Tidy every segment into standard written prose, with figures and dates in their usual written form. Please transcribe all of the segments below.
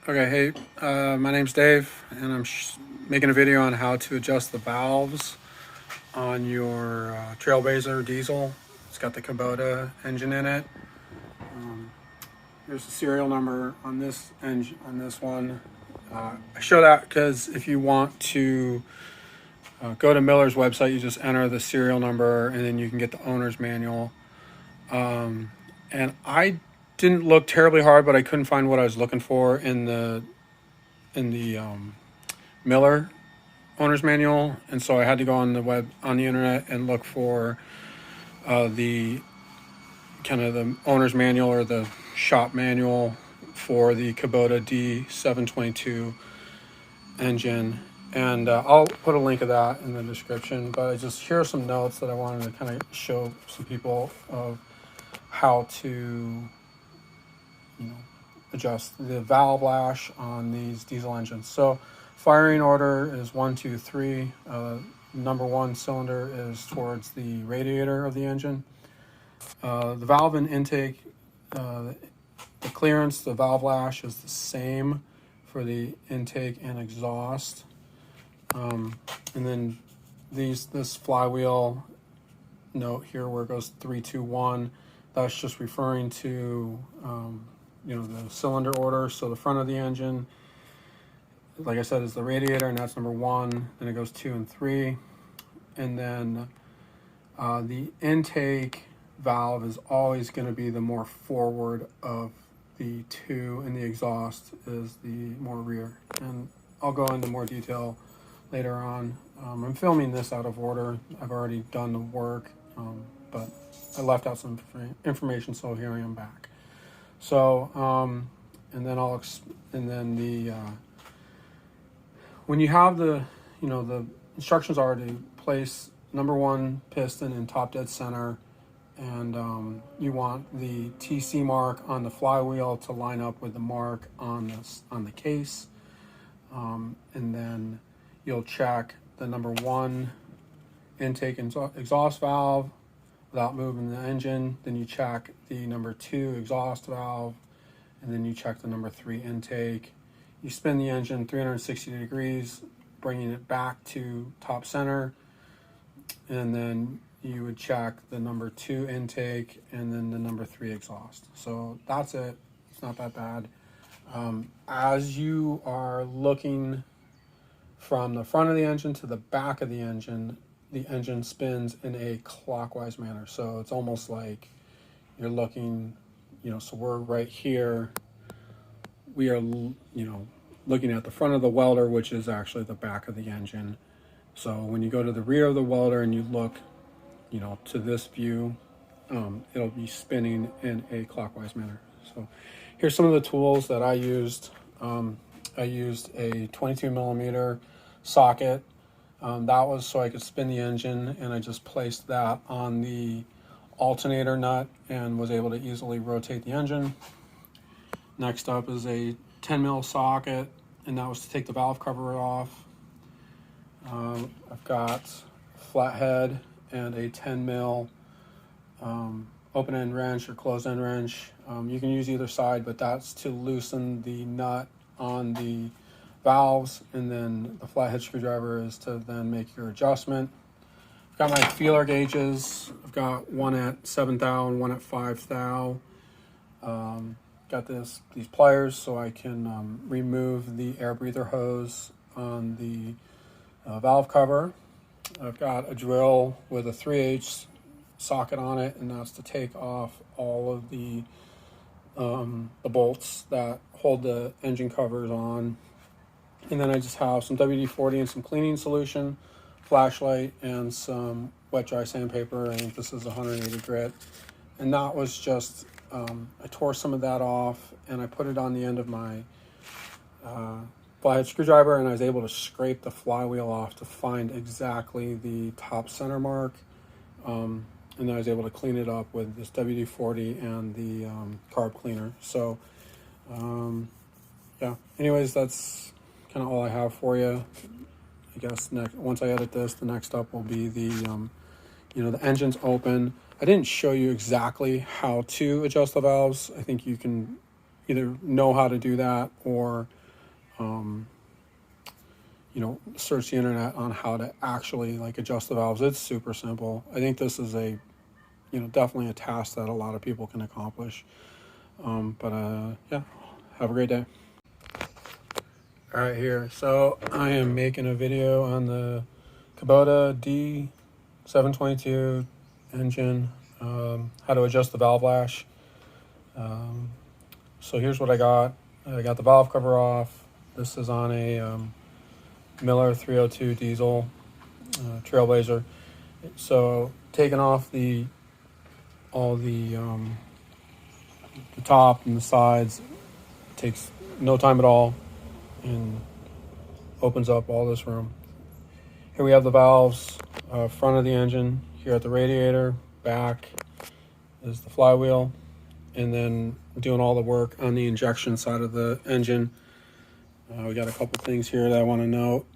Okay, hey, my name's Dave, and I'm making a video on how to adjust the valves on your Trailblazer diesel. It's got the Kubota engine in it. There's the serial number on this engine, on this one. I show that because if you want to go to Miller's website, you just enter the serial number, and then you can get the owner's manual. And I didn't look terribly hard, but I couldn't find what I was looking for in the Miller owner's manual, and so I had to go on the internet and look for the kind of the owner's manual or the shop manual for the Kubota D722 engine. And I'll put a link of that in the description, but here are some notes that I wanted to kind of show some people of how to adjust the valve lash on these diesel engines. So firing order is 1, 2, 3. Number one cylinder is towards the radiator of the engine. The valve and intake, the clearance, the valve lash is the same for the intake and exhaust. And then this flywheel note here where it goes 3, 2, 1, that's just referring to the cylinder order. So the front of the engine, like I said, is the radiator, and that's number 1. Then it goes 2 and 3, and then the intake valve is always going to be the more forward of the two, and the exhaust is the more rear. And I'll go into more detail later on. I'm filming this out of order. I've already done the work, but I left out some information, so here I am back. So, and then when you have the instructions are to place number 1 piston in top dead center, and you want the TC mark on the flywheel to line up with the mark on the case, and then you'll check the number 1 intake and exhaust valve without moving the engine. Then you check the number 2 exhaust valve, and then you check the number 3 intake. You spin the engine 360 degrees, bringing it back to top center, and then you would check the number 2 intake and then the number 3 exhaust. So that's it. It's not that bad. As you are looking from the front of the engine to the back of the engine spins in a clockwise manner. So it's almost like you're looking, so we're right here. We are, looking at the front of the welder, which is actually the back of the engine. So when you go to the rear of the welder and you look, to this view, it'll be spinning in a clockwise manner. So here's some of the tools that I used. I used a 22 millimeter socket. That was so I could spin the engine, and I just placed that on the alternator nut and was able to easily rotate the engine. Next up is a 10 mil socket, and that was to take the valve cover off. I've got a flathead and a 10 mil open end wrench or closed end wrench. You can use either side, but that's to loosen the nut on the valves, and then the flathead screwdriver is to then make your adjustment. I've got my feeler gauges. I've got one at 7 thou and one at 5 thou. Got these pliers so I can remove the air breather hose on the valve cover. I've got a drill with a 3/8 socket on it, and that's to take off all of the bolts that hold the engine covers on. And then I just have some WD-40 and some cleaning solution, flashlight, and some wet dry sandpaper. I think this is 180 grit. And that was just, I tore some of that off and I put it on the end of my flathead screwdriver, and I was able to scrape the flywheel off to find exactly the top center mark. And then I was able to clean it up with this WD-40 and the carb cleaner. So, yeah, anyways, that's kind of all I have for you. I guess once I edit this, the next up will be the the engine's open. I didn't show you exactly how to adjust the valves. I think you can either know how to do that, or you know, search the internet on how to actually like adjust the valves. It's super simple. I think this is a, you know, definitely a task that a lot of people can accomplish. Yeah, have a great day. All right, here. So I am making a video on the Kubota D722 engine, how to adjust the valve lash. So here's what I got. I got the valve cover off. This is on a Miller 302 diesel Trailblazer. So taking off all the top and the sides takes no time at all and opens up all this room. Here we have the valves, front of the engine. Here at the radiator, back is the flywheel, and then doing all the work on the injection side of the engine. We got a couple things here that I want to note.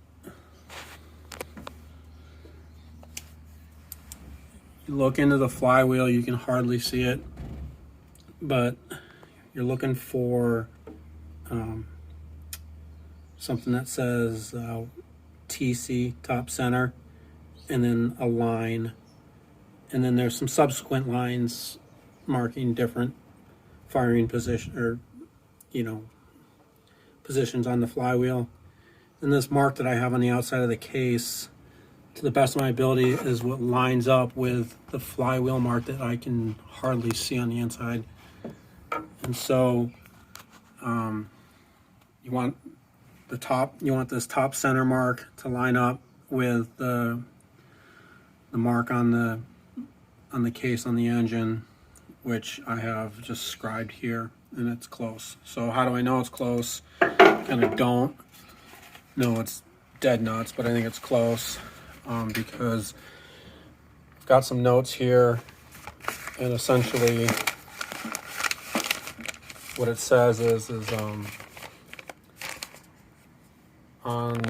You look into the flywheel, you can hardly see it, but you're looking for something that says TC, top center, and then a line. And then there's some subsequent lines marking different firing position, or, you know, positions on the flywheel. And this mark that I have on the outside of the case, to the best of my ability, is what lines up with the flywheel mark that I can hardly see on the inside. And so you want this top center mark to line up with the mark on the case on the engine, which I have just scribed here, and it's close. So how do I know it's close? Kind of don't know it's dead nuts, but I think it's close because I've got some notes here, and essentially what it says is on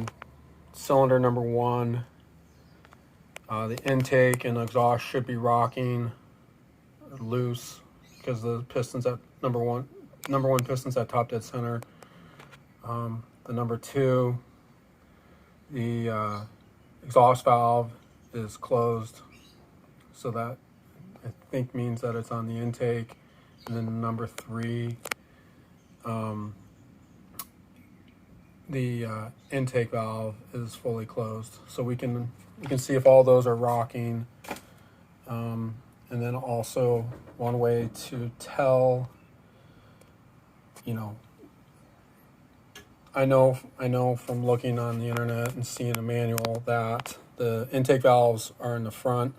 cylinder number 1, the intake and exhaust should be rocking loose because the pistons at number one pistons at top dead center. The number 2, the exhaust valve is closed, so that I think means that it's on the intake. And then number 3, the intake valve is fully closed, so we can see if all those are rocking. And then also one way to tell, you know, I know from looking on the internet and seeing a manual that the intake valves are in the front,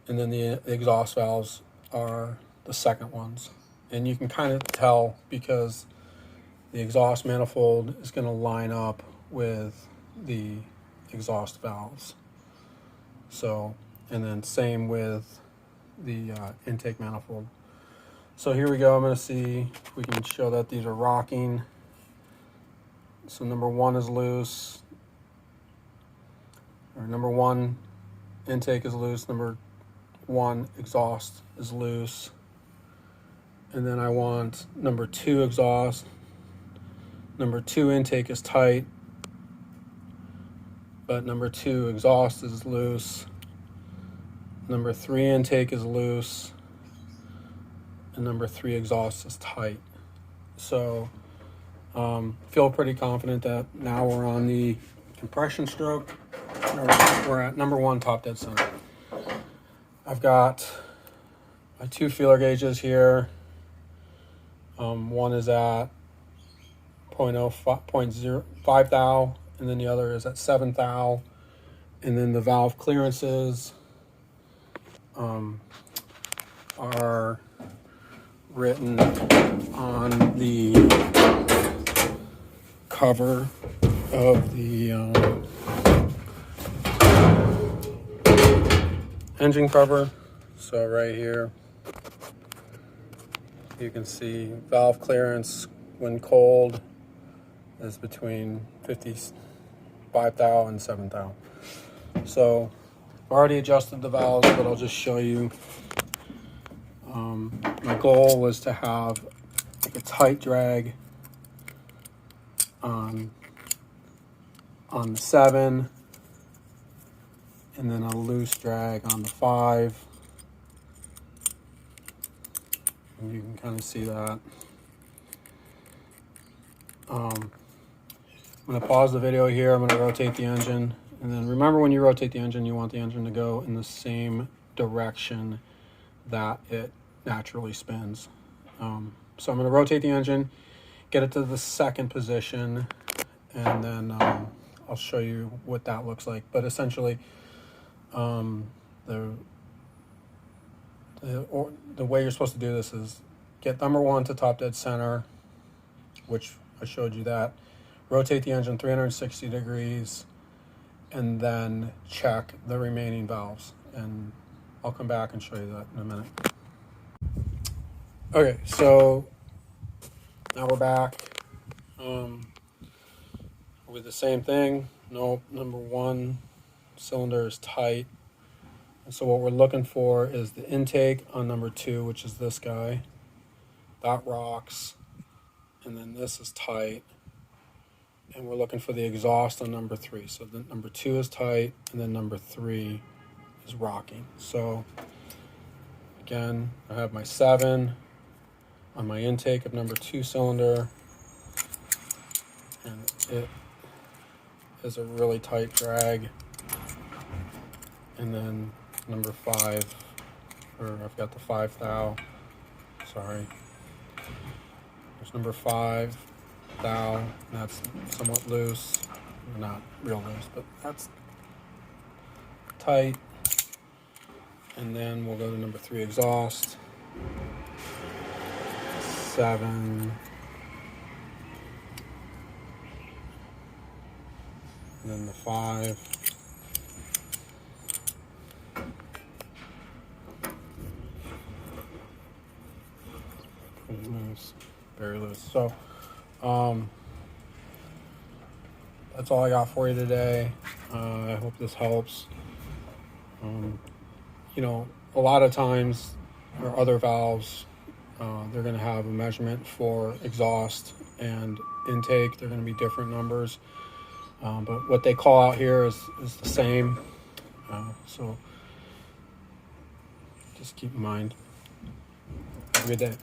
and then the exhaust valves are the second ones. And you can kind of tell because the exhaust manifold is going to line up with the exhaust valves. So, and then same with the intake manifold. So here we go. I'm going to see if we can show that these are rocking. So number 1 is loose, or number 1 intake is loose, number 1 exhaust is loose, and then I want number 2 exhaust. Number 2 intake is tight, but number 2 exhaust is loose. Number 3 intake is loose, and number 3 exhaust is tight. So feel pretty confident that now we're on the compression stroke. We're at number 1 top dead center. I've got my 2 feeler gauges here. One is at 0.05 thou, and then the other is at 7 thou. And then the valve clearances are written on the cover of the engine cover. So right here you can see valve clearance when cold is between 55 thou and 7 thou. So I've already adjusted the valves, but I'll just show you. My goal was to have like a tight drag on the 7, and then a loose drag on the 5. And you can kind of see that. I'm going to pause the video here. I'm going to rotate the engine. And then remember, when you rotate the engine, you want the engine to go in the same direction that it naturally spins. So I'm going to rotate the engine, get it to the 2nd position, and then I'll show you what that looks like. But essentially, the way you're supposed to do this is get number 1 to top dead center, which I showed you that. Rotate the engine 360 degrees, and then check the remaining valves. And I'll come back and show you that in a minute. Okay, so now we're back with the same thing. Nope, number 1 cylinder is tight. And so what we're looking for is the intake on number 2, which is this guy. That rocks. And then this is tight. And we're looking for the exhaust on number 3. So the number 2 is tight, and then number 3 is rocking. So again, I have my 7 on my intake of number 2 cylinder, and it is a really tight drag. And then number 5, or I've got the 5 thou, sorry. There's number 5 thou, and that's somewhat loose, not real loose, but that's tight. And then we'll go to number 3 exhaust, 7, and then the 5. Pretty loose, very loose. So that's all I got for you today. I hope this helps. You know, a lot of times or other valves, they're going to have a measurement for exhaust and intake. They're going to be different numbers, but what they call out here is the same. So just keep in mind. Have a good day.